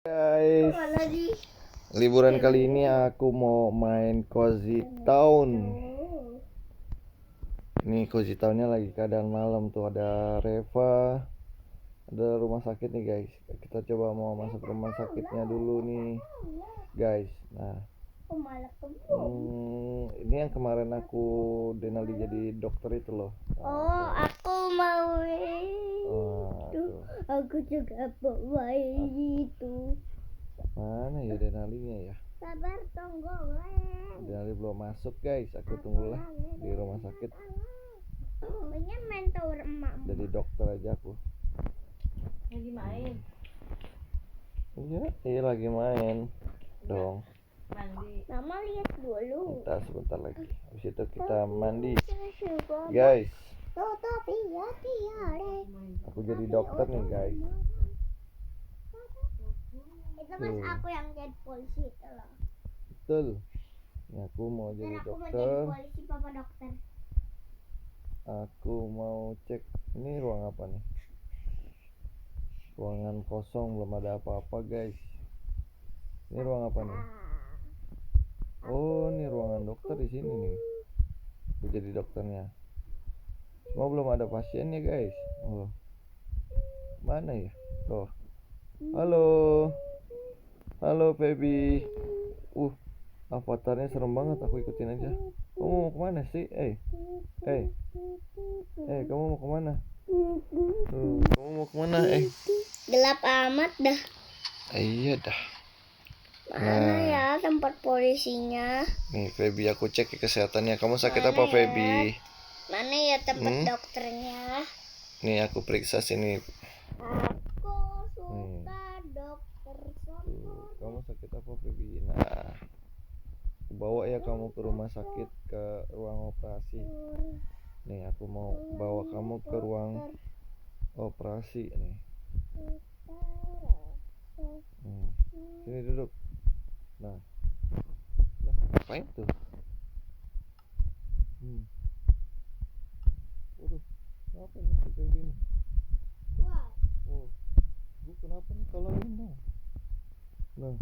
Guys, liburan kali ini aku mau main Cozy Town. Nih Cozy Townnya lagi keadaan malam tuh, ada Reva, ada rumah sakit nih guys. Kita coba mau masuk rumah sakitnya dulu nih guys. Nah, ini yang kemarin aku Denali jadi dokter itu loh. Aku mau itu. Aku juga bawa itu. Mana ya Denalinya ya? Sabar tunggu. Denali belum masuk guys. Aku tunggulah di rumah sakit. Pengen mentor emak. Jadi dokter aja aku. Lagi main. Iya lagi main dong. Mandi. Mama lihat dulu. Sebentar lagi. Habis itu kita mandi. Guys, aku jadi dokter nih guys. Itu mas aku yang jadi polisi itu loh. Betul. Ini aku mau Dan jadi aku mau jadi dokter. polisi, papa dokter. Aku mau cek ini ruang apa nih? Ruangan kosong, belum ada apa-apa guys. Ini ruang apa nih? Oh, ini ruangan dokter di sini nih. Aku jadi dokternya. Cuma belum ada pasiennya guys. Oh, mana ya? Tuh. Halo, halo Feby. Avatarnya serem banget. Aku ikutin aja. Kamu mau kemana sih? Kamu mau kemana? Kamu mau kemana? Gelap amat dah. Iya dah. Mana ya tempat polisinya? Nih Feby, aku cek kesehatannya. Kamu sakit apa Feby? Mana ya tempat dokternya? Nih aku periksa sini. Aku suka dokter Sonor. Kamu sakit apa Feby? Nah, aku bawa ya kamu ke rumah sakit, ke ruang operasi. Nih aku mau bawa kamu ke ruang operasi nih. Sini duduk. Nah, ngapain tuh? Kenapa nih si Feby ini? Wah, Bu kenapa nih, tolongin dong. Nah,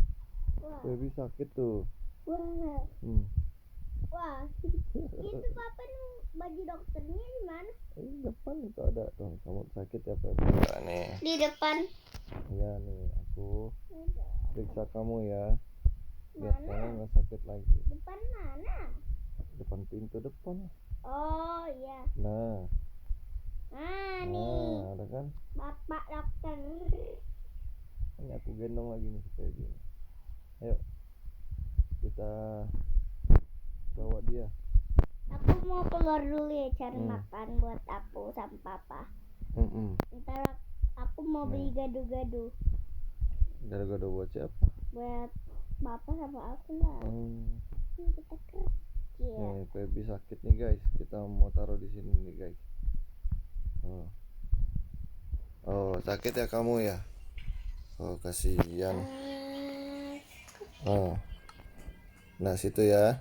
Feby sakit tuh. wah. Itu papa nih baju dokternya di mana? Di depan itu ada tuh. Kamu sakit ya Feby? Nih. Di depan. Iya nih, aku periksa kamu ya. Biar kamu nggak sakit lagi. Depan mana? Depan pintu depan. Oh iya. Nah, Nih. ada kan? Bapak dokter. Ini aku gendong lagi nih kayak gini. Ayo, kita bawa dia. Aku mau keluar dulu ya cari makan buat aku sama papa. Ntar aku mau beli gado-gado. Gado-gado buat siapa? Buat papa sama aku lah. Kita kerja. Nih, Feby sakit nih guys. Kita mau taruh di sini nih guys. Oh, sakit ya kamu ya? Oh, kasihan. Nah, situ ya.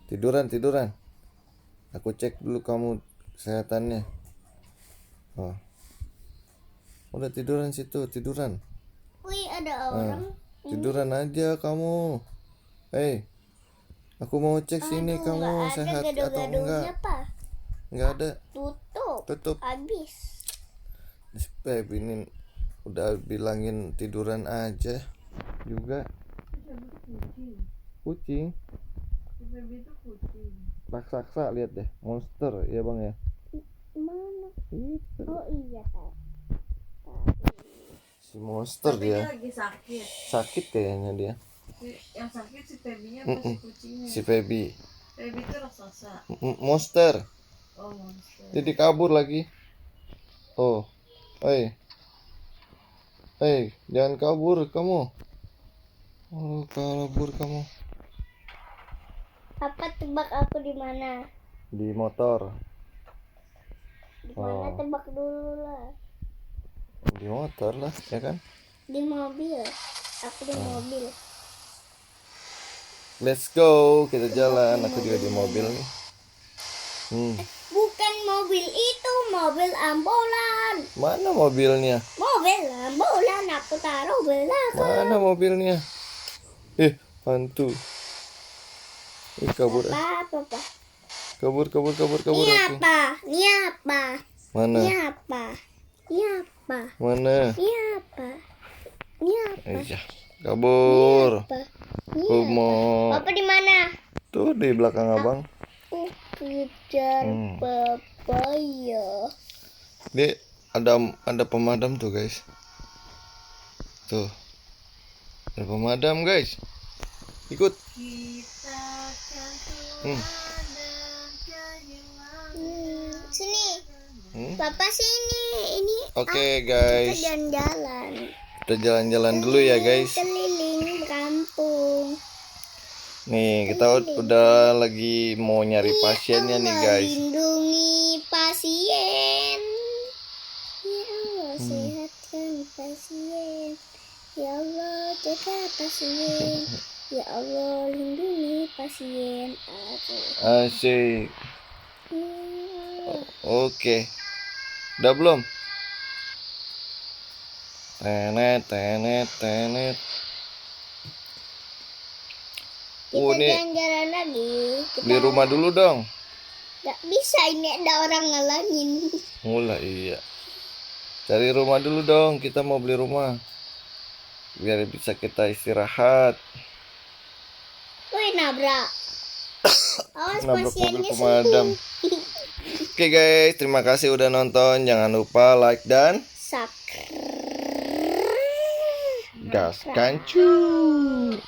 Tiduran. Aku cek dulu kamu kesehatannya. Udah tiduran situ, tiduran. Wih, ada orang. Tiduran aja kamu. Aku mau cek sini kamu sehat atau enggak. Enggak ada. Tutup. Habis. Feby ini udah bilangin tiduran aja juga. Kucing. Feby itu kucing. Raksasa, lihat deh, monster ya bang ya. Mana? Itu. Oh iya tak. Si monster Tapi dia. lagi sakit. Sakit kayaknya dia. Yang sakit si Febynya apa si kucingnya? Si Feby. Feby itu raksasa. Monster. Oh monster. Jadi kabur lagi. Jangan kabur kamu. Kabur kamu. Papa tebak aku di mana? Di motor. Di mana tebak dulu lah. Di motor lah, ya kan? Di mobil. Aku di mobil. Let's go, kita jalan. Aku juga di mobil nih. Bukan mobil itu mobil ambulan. Mana mobilnya? Mobil ambulan aku taruh belakang. Mana mobilnya? Hantu. Kabur. Apa? Kabur Ini aku. apa? Ini apa? Mana? Ini apa? Ini apa? Mana? Ini apa? Ini apa? Iya. Kabur. Apa? Ini Aku apa? mau Papa di mana? tuh di belakang abang. Aku kejar papa ya. Dia ada pemadam tuh guys. Tuh. Ada pemadam guys. Ikut. Kita kan Hmm. Sini, Hmm. papa sini. Ini Oke kita guys. jalan-jalan. Kita jalan-jalan dulu ya guys. Keliling kampung. Nih kita udah lagi mau nyari pasiennya nih guys. Lindungi pasien. Ya Allah, sehatkan pasien. Ya Allah, jaga pasien. Ya Allah, lindungi pasien. Asik. Oke. Udah belum? Tenet. Kita Nih jalan-jalan lagi. beli rumah dulu dong. Gak bisa, ini ada orang ngalangin. Mulai iya. Cari rumah dulu dong. Kita mau beli rumah. Biar bisa kita istirahat. Woi, nabrak. Awas Nabrak mobil pasiennya pemadam. Oke guys, terima kasih udah nonton. Jangan lupa like dan Sak. gaskan cuy.